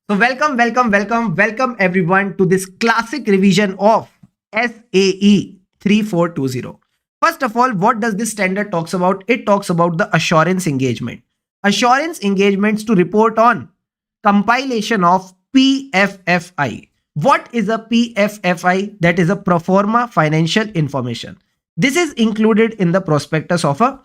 So welcome everyone to this classic revision of SAE 3420. First of all, what does this standard talks about? It talks about the assurance engagement. Assurance engagements to report on compilation of PFFI. What is a PFFI? That is a pro forma financial information. This is included in the prospectus of a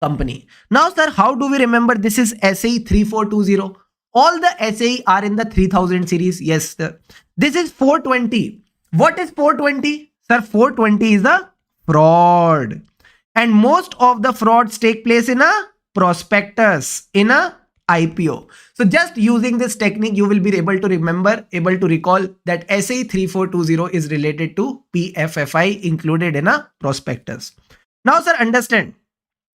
company. Now, sir, how do we remember this is SAE 3420? All the SAE are in the 3000 series. Yes, sir. This is 420. What is 420? Sir, 420 is a fraud. And most of the frauds take place in a prospectus, in a IPO. So just using this technique, you will be able to remember, able to recall that SAE 3420 is related to PFFI included in a prospectus. Now, sir, understand.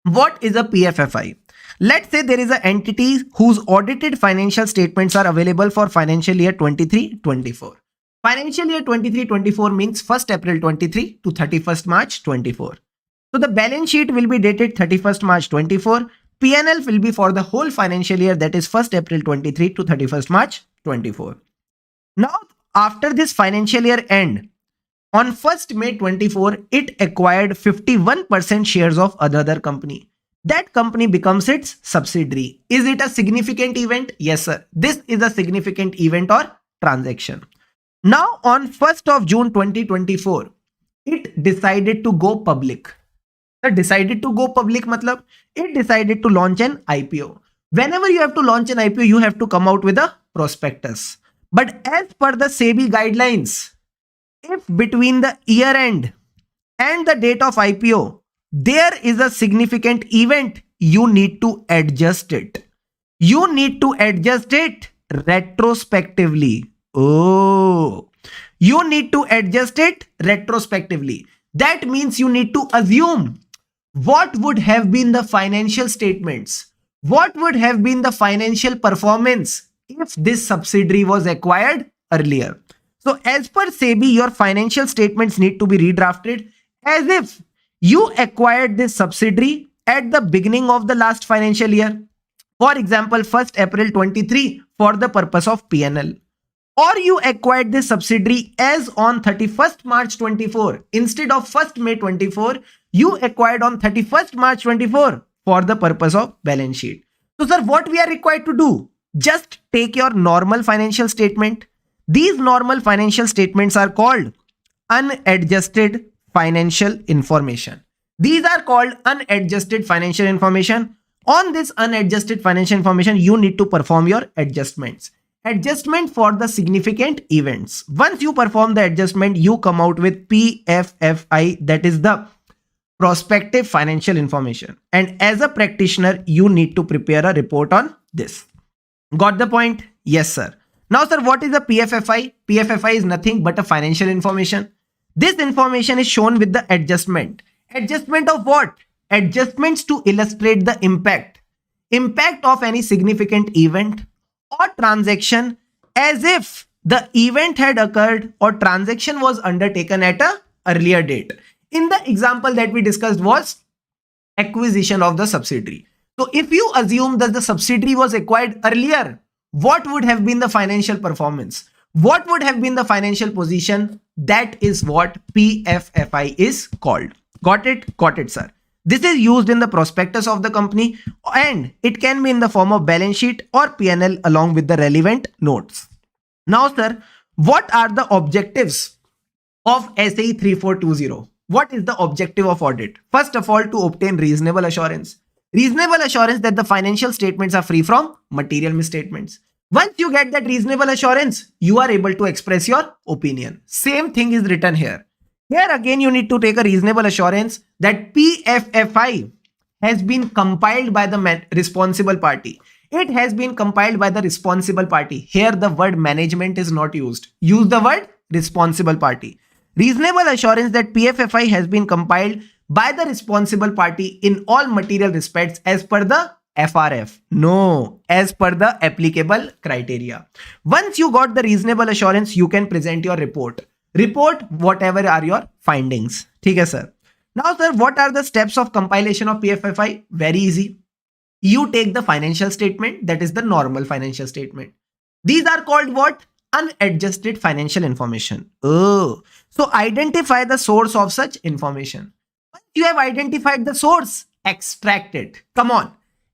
What is a PFFI? Let's say there is an entity whose audited financial statements are available for financial year 23-24. Financial year 23-24 means 1st April 23 to 31st March 24. So the balance sheet will be dated 31st March 24. P&L will be for the whole financial year, that is 1st April 23 to 31st March 24. Now, after this financial year end, on 1st May 24, it acquired 51% shares of another company. That company becomes its subsidiary. Is it a significant event? Yes, sir. This is a significant event or transaction. Now, on 1st of June 2024, it decided to go public. It decided to go public, matlab, it decided to launch an IPO. Whenever you have to launch an IPO, you have to come out with a prospectus. But as per the SEBI guidelines, if between the year end and the date of IPO, there is a significant event, you need to adjust it. You need to adjust it retrospectively. Oh, you need to adjust it retrospectively. That means you need to assume what would have been the financial statements, what would have been the financial performance if this subsidiary was acquired earlier. So as per SEBI, your financial statements need to be redrafted as if you acquired this subsidiary at the beginning of the last financial year. For example, 1st April 23 for the purpose of P&L. Or you acquired this subsidiary as on 31st March 24. Instead of 1st May 24, you acquired on 31st March 24 for the purpose of balance sheet. So sir, what we are required to do? Just take your normal financial statement. These normal financial statements are called unadjusted financial information. These are called unadjusted financial information. On this unadjusted financial information, you need to perform your adjustments. Adjustment for the significant events. Once you perform the adjustment, you come out with PFFI, that is the prospective financial information. And as a practitioner, you need to prepare a report on this. Got the point? Yes, sir. Now, sir, what is a PFFI? PFFI is nothing but a financial information. This information is shown with the adjustment. Adjustment of what? Adjustments to illustrate the impact. Impact of any significant event or transaction as if the event had occurred or transaction was undertaken at an earlier date. In the example that we discussed was acquisition of the subsidiary. So if you assume that the subsidiary was acquired earlier, what would have been the financial performance? What would have been the financial position? That is what PFFI is called. Got it? Got it, sir. This is used in the prospectus of the company and it can be in the form of balance sheet or P&L along with the relevant notes. Now, sir, what are the objectives of SAE 3420? What is the objective of audit? First of all, to obtain reasonable assurance. Reasonable assurance that the financial statements are free from material misstatements. Once you get that reasonable assurance, you are able to express your opinion. Same thing is written here. Here again, you need to take a reasonable assurance that PFFI has been compiled by the responsible party. It has been compiled by the responsible party. Here the word management is not used. Use the word responsible party. Reasonable assurance that PFFI has been compiled by the responsible party in all material respects as per the FRF. No, as per the applicable criteria. Once you got the reasonable assurance, you can present your report. Report whatever are your findings. ठीक है sir. Now sir, what are the steps of compilation of PFFI? Very easy. You take the financial statement, that is the normal financial statement. These are called what? Unadjusted financial information. Oh, so identify the source of such information. Once you have identified the source, extract it. Come on,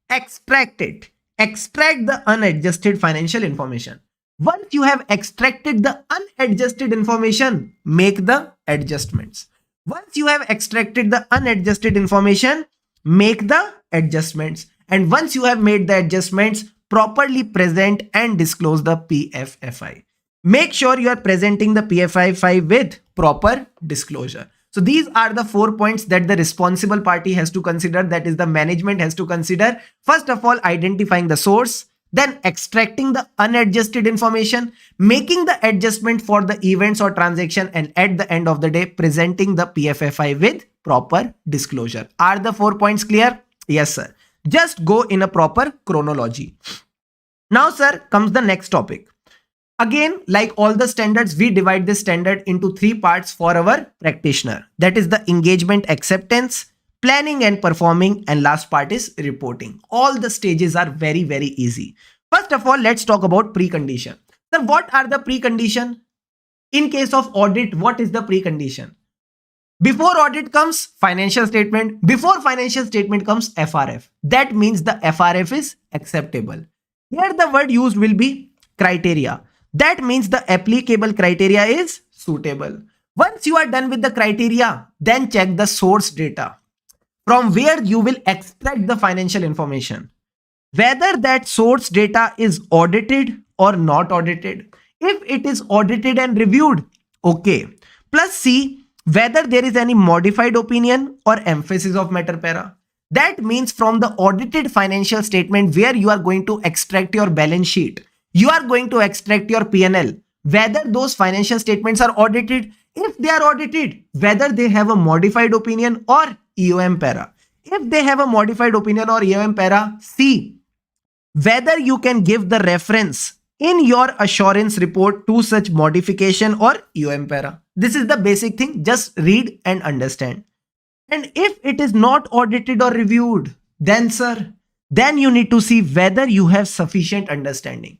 extract it. Extract the unadjusted financial information. Once you have extracted the unadjusted information, make the adjustments. Once you have extracted the unadjusted information, make the adjustments. And once you have made the adjustments, properly present and disclose the PFFI. Make sure you are presenting the PFFI with proper disclosure. So these are the 4 points that the responsible party has to consider, that is the management has to consider. First of all, identifying the source, then extracting the unadjusted information, making the adjustment for the events or transaction, and at the end of the day, presenting the PFFI with proper disclosure. Are the 4 points clear? Yes, sir. Just go in a proper chronology. Now, sir, comes the next topic. Again, like all the standards, we divide this standard into 3 parts for our practitioner. That is the engagement acceptance, planning and performing, and last part is reporting. All the stages are very, very easy. First of all, let's talk about precondition. Sir, what are the precondition? In case of audit, what is the precondition? Before audit comes financial statement. Before financial statement comes FRF. That means the FRF is acceptable. Here the word used will be criteria. That means the applicable criteria is suitable. Once you are done with the criteria, then check the source data from where you will extract the financial information. Whether that source data is audited or not audited. If it is audited and reviewed, okay. Plus C, whether there is any modified opinion or emphasis of matter para. That means from the audited financial statement where you are going to extract your balance sheet, you are going to extract your P&L, whether those financial statements are audited. If they are audited, whether they have a modified opinion or EOM para. If they have a modified opinion or EOM para, C, whether you can give the reference in your assurance report to such modification or EOM para. This is the basic thing. Just read and understand. And if it is not audited or reviewed, then sir, then you need to see whether you have sufficient understanding.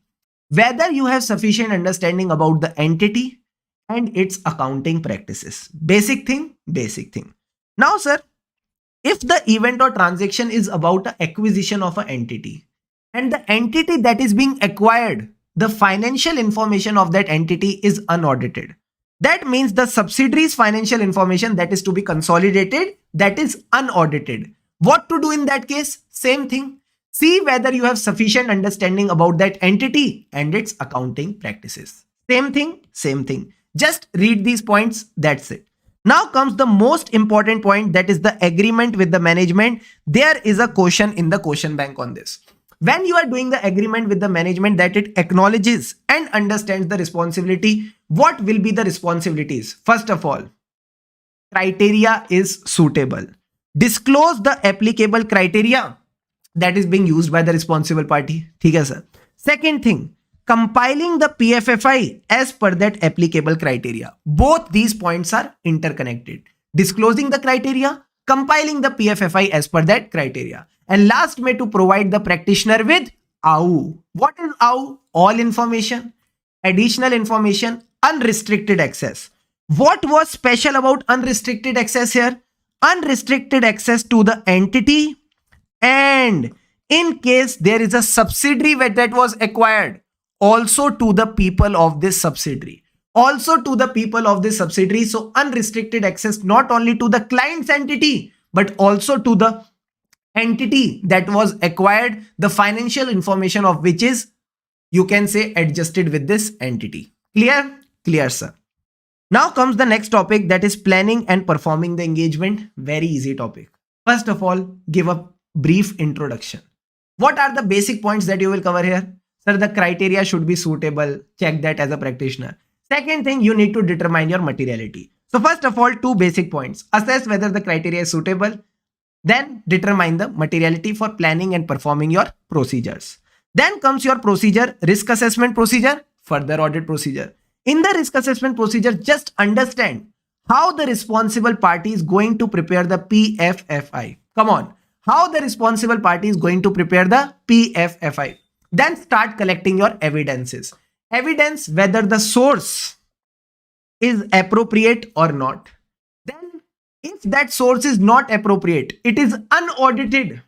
Whether you have sufficient understanding about the entity and its accounting practices. Basic thing, basic thing. Now, sir, if the event or transaction is about the acquisition of an entity and the entity that is being acquired, the financial information of that entity is unaudited. That means the subsidiary's financial information that is to be consolidated, that is unaudited. What to do in that case? Same thing. See whether you have sufficient understanding about that entity and its accounting practices. Same thing, same thing. Just read these points, that's it. Now comes the most important point, that is the agreement with the management. There is a question in the question bank on this. When you are doing the agreement with the management that it acknowledges and understands the responsibility, what will be the responsibilities? First of all, criteria is suitable. Disclose the applicable criteria that is being used by the responsible party. ठीक है sir. Second thing, compiling the PFFI as per that applicable criteria. Both these points are interconnected. Disclosing the criteria, compiling the PFFI as per that criteria. And last may to provide the practitioner with AU. What is AU? All information, additional information, unrestricted access. What was special about unrestricted access here? Unrestricted access to the entity, and in case there is a subsidiary that was acquired, also to the people of this subsidiary. Also to the people of this subsidiary. So unrestricted access not only to the client's entity, but also to the entity that was acquired, the financial information of which is, you can say, adjusted with this entity. Clear? Clear, sir. Now comes the next topic, that is planning and performing the engagement. Very easy topic. First of all, give a brief introduction. What are the basic points that you will cover here? Sir, the criteria should be suitable. Check that as a practitioner. Second thing, you need to determine your materiality. So first of all, 2 basic points. Assess whether the criteria is suitable. Then determine the materiality for planning and performing your procedures. Then comes your procedure, risk assessment procedure, further audit procedure. In the risk assessment procedure, just understand how the responsible party is going to prepare the PFFI. Come on. How the responsible party is going to prepare the PFFI. Then start collecting your evidences. Evidence whether the source is appropriate or not. Then if that source is not appropriate, it is unaudited,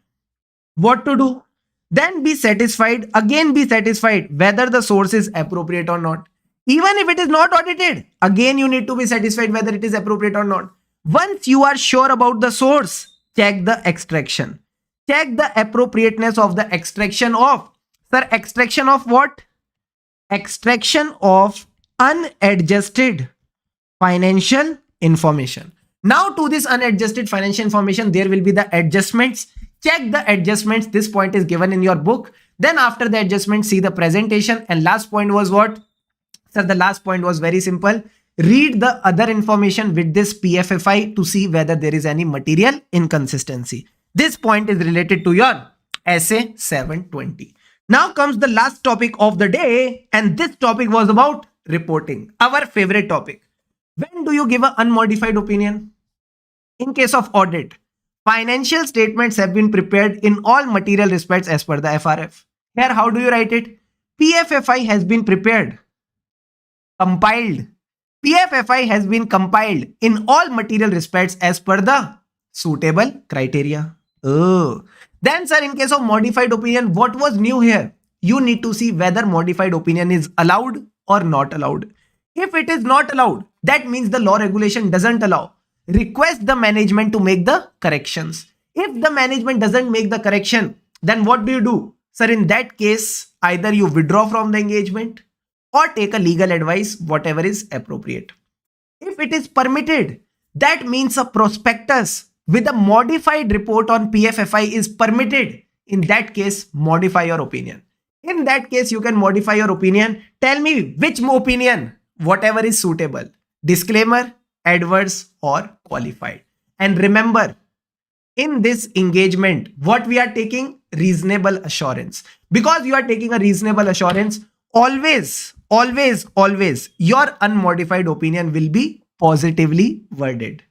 what to do? Then be satisfied, again be satisfied whether the source is appropriate or not. Even if it is not audited, again you need to be satisfied whether it is appropriate or not. Once you are sure about the source, check the extraction. Check the appropriateness of the extraction of, sir, extraction of what? Extraction of unadjusted financial information. Now to this unadjusted financial information, there will be the adjustments. Check the adjustments. This point is given in your book. Then after the adjustment, see the presentation. And last point was what? Sir, the last point was very simple. Read the other information with this PFFI to see whether there is any material inconsistency. This point is related to your essay 720. Now comes the last topic of the day, and this topic was about reporting, our favorite topic. When do you give an unmodified opinion? In case of audit, financial statements have been prepared in all material respects as per the FRF. Here, how do you write it? PFFI has been prepared, compiled. PFFI has been compiled in all material respects as per the suitable criteria. Oh. Then, sir, in case of modified opinion, what was new here? You need to see whether modified opinion is allowed or not allowed. If it is not allowed, that means the law regulation doesn't allow. Request the management to make the corrections. If the management doesn't make the correction, then what do you do? Sir, in that case, either you withdraw from the engagement or take a legal advice, whatever is appropriate. If it is permitted, that means a prospectus with a modified report on PFFI is permitted. In that case, modify your opinion. In that case, you can modify your opinion. Tell me which opinion, whatever is suitable. Disclaimer, adverse or qualified. And remember, in this engagement, what we are taking? Reasonable assurance. Because you are taking a reasonable assurance, always, your unmodified opinion will be positively worded.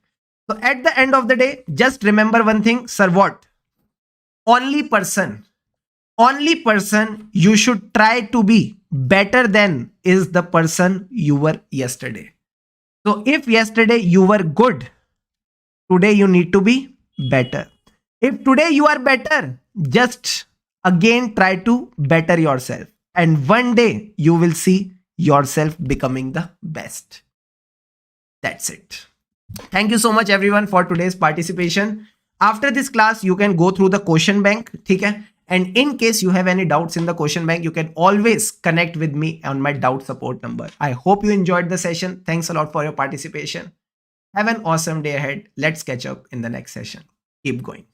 So at the end of the day, just remember one thing, sir, what? Only person you should try to be better than is the person you were yesterday. So if yesterday you were good, today you need to be better. If today you are better, just again try to better yourself. And one day you will see yourself becoming the best. That's it. Thank you so much everyone for today's participation. After this class, you can go through the question bank. Okay? And in case you have any doubts in the question bank, you can always connect with me on my doubt support number. I hope you enjoyed the session. Thanks a lot for your participation. Have an awesome day ahead. Let's catch up in the next session. Keep going.